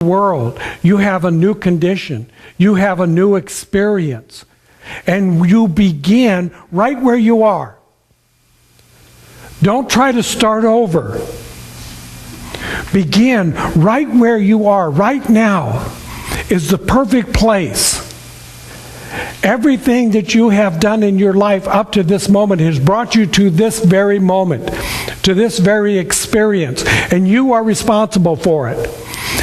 world. You have a new condition. You have a new experience. And you begin right where you are. Don't try to start over. Begin right where you are. Right now is the perfect place. Everything that you have done in your life up to this moment has brought you to this very moment, to this very experience, and you are responsible for it.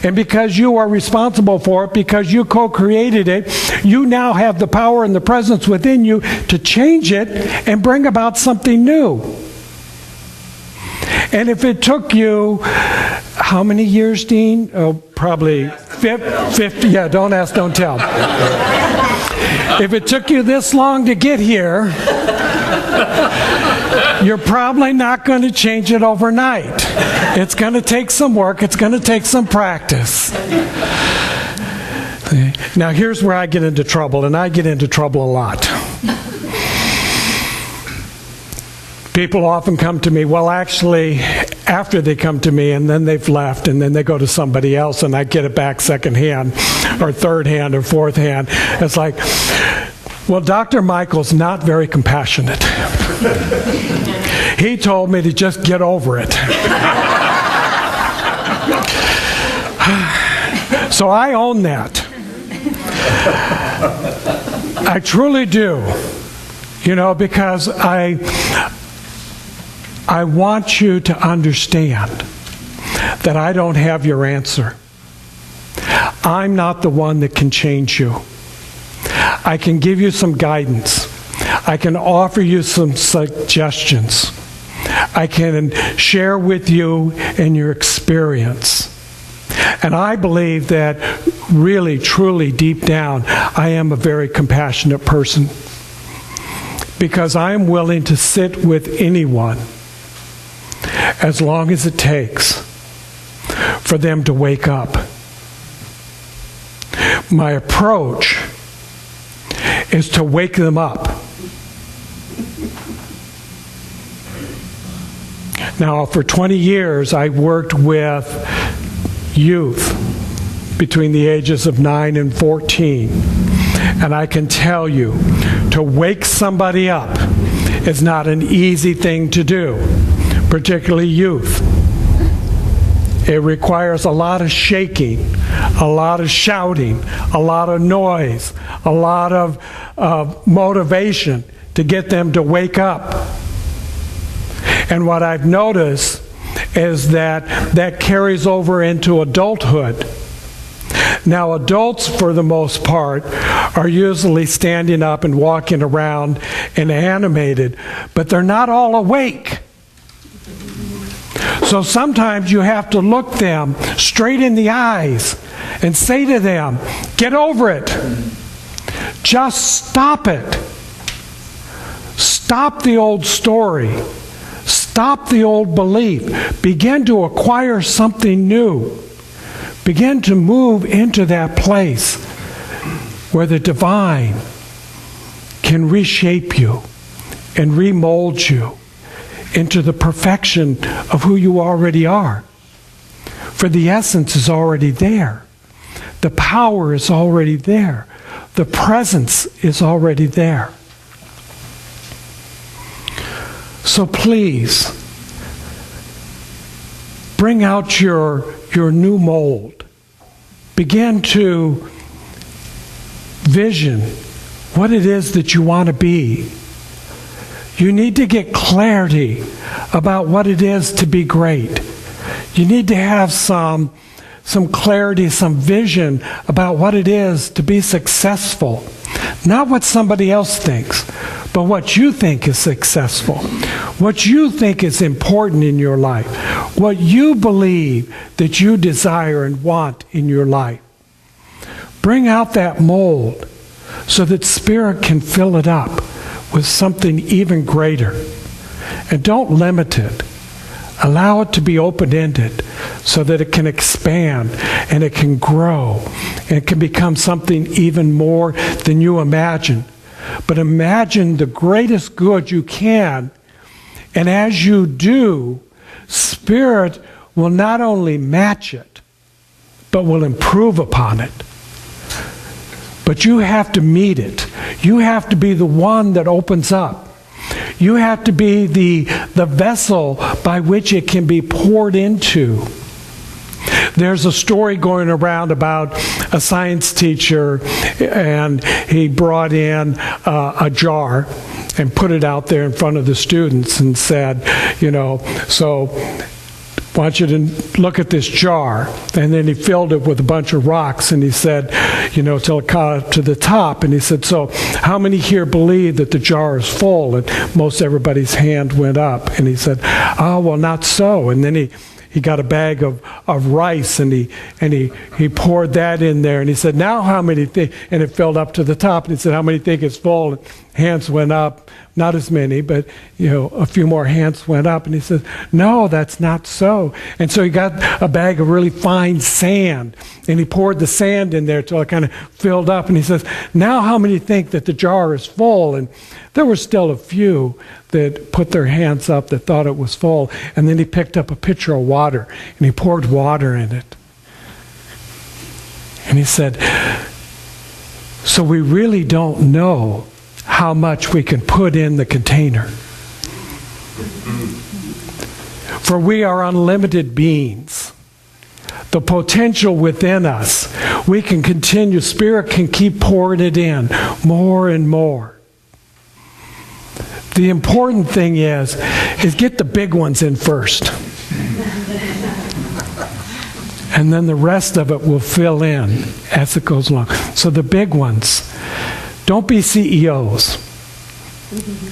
And because you are responsible for it, because you co-created it, you now have the power and the presence within you to change it and bring about something new. And if it took you, how many years, Dean? Oh, probably 50. Yeah, don't ask, don't tell. If it took you this long to get here, you're probably not going to change it overnight. It's going to take some work. It's going to take some practice. Now, here's where I get into trouble, and I get into trouble a lot. People often come to me, well, actually, after they come to me and then they've left and then they go to somebody else and I get it back secondhand or third hand or fourth hand. It's like, well, Dr. Michael's not very compassionate. He told me to just get over it. So I own that. I truly do. You know, because I want you to understand that I don't have your answer. I'm not the one that can change you. I can give you some guidance. I can offer you some suggestions. I can share with you in your experience. And I believe that really, truly, deep down, I am a very compassionate person. Because I am willing to sit with anyone as long as it takes for them to wake up. My approach is to wake them up. Now, for 20 years, I worked with youth between the ages of 9 and 14. And I can tell you, to wake somebody up is not an easy thing to do, particularly youth. It requires a lot of shaking, a lot of shouting, a lot of noise, a lot of motivation to get them to wake up. And what I've noticed is that carries over into adulthood. Now, adults, for the most part, are usually standing up and walking around and animated, but they're not all awake. So sometimes you have to look them straight in the eyes and say to them, get over it. Just stop it. Stop the old story. Stop the old belief. Begin to acquire something new. Begin to move into that place where the divine can reshape you and remold you into the perfection of who you already are. For the essence is already there. The power is already there. The presence is already there. So please, bring out your new mold. Begin to vision what it is that you want to be. You need to get clarity about what it is to be great. You need to have some clarity, some vision about what it is to be successful. Not what somebody else thinks, but what you think is successful. What you think is important in your life. What you believe that you desire and want in your life. Bring out that mold so that Spirit can fill it up with something even greater. And don't limit it. Allow it to be open-ended so that it can expand and it can grow and it can become something even more than you imagine. But imagine the greatest good you can, and as you do, Spirit will not only match it, but will improve upon it. But you have to meet it. You have to be the one that opens up. You have to be the vessel by which it can be poured into. There's a story going around about a science teacher, and he brought in a jar and put it out there in front of the students and said, so I want you to look at this jar. And then he filled it with a bunch of rocks, and he said, till it got to the top. And he said, so how many here believe that the jar is full? And most everybody's hand went up. And he said, oh, well, not so. And then he got a bag of rice, and he poured that in there. And he said, now how many think? And it filled up to the top. And he said, how many think it's full? And hands went up. Not as many, but a few more hands went up. And he said, no, that's not so. And so he got a bag of really fine sand, and he poured the sand in there till it kind of filled up. And he says, now how many think that the jar is full? And there were still a few that put their hands up that thought it was full. And then he picked up a pitcher of water, and he poured water in it. And he said, so we really don't know how much we can put in the container. For we are unlimited beings. The potential within us, we can continue, Spirit can keep pouring it in more and more. The important thing is get the big ones in first. And then the rest of it will fill in as it goes along. So the big ones. Don't be CEOs,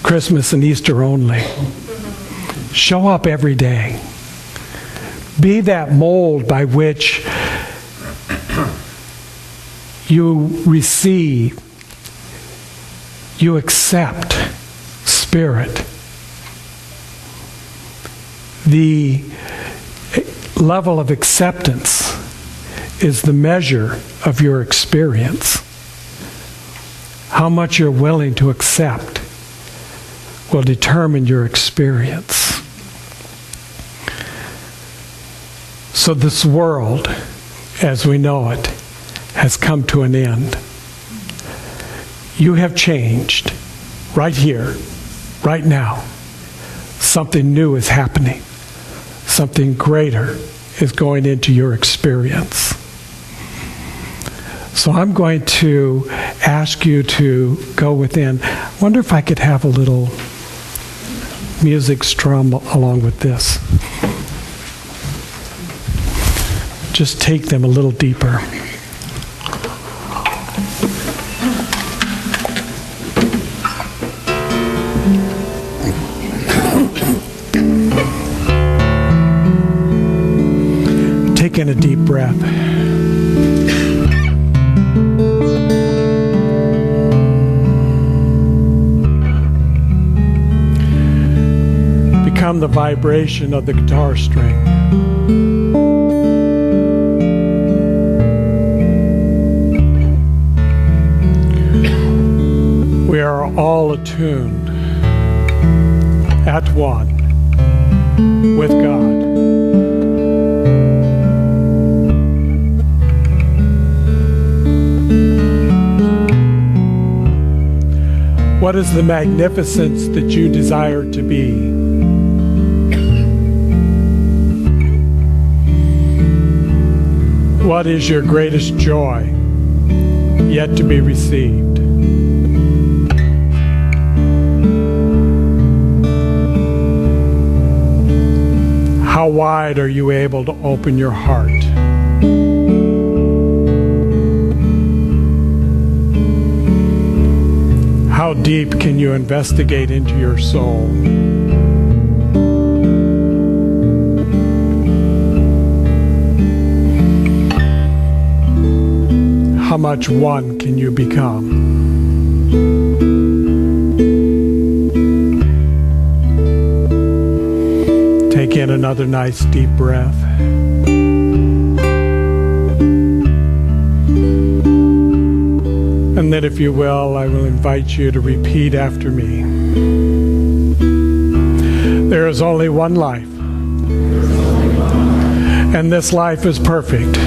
Christmas and Easter only. Show up every day. Be that mold by which you receive, you accept Spirit. The level of acceptance is the measure of your experience. How much you're willing to accept will determine your experience. So this world, as we know it, has come to an end. You have changed right here, right now. Something new is happening. Something greater is going into your experience. So I'm going to ask you to go within. I wonder if I could have a little music strum along with this. Just take them a little deeper. Take in a deep breath. Become the vibration of the guitar string. We are all attuned at one with God. What is the magnificence that you desire to be? What is your greatest joy yet to be received? How wide are you able to open your heart? How deep can you investigate into your soul? How much one can you become? Take in another nice deep breath. And then, if you will, I will invite you to repeat after me. There is only one life, and this life is perfect.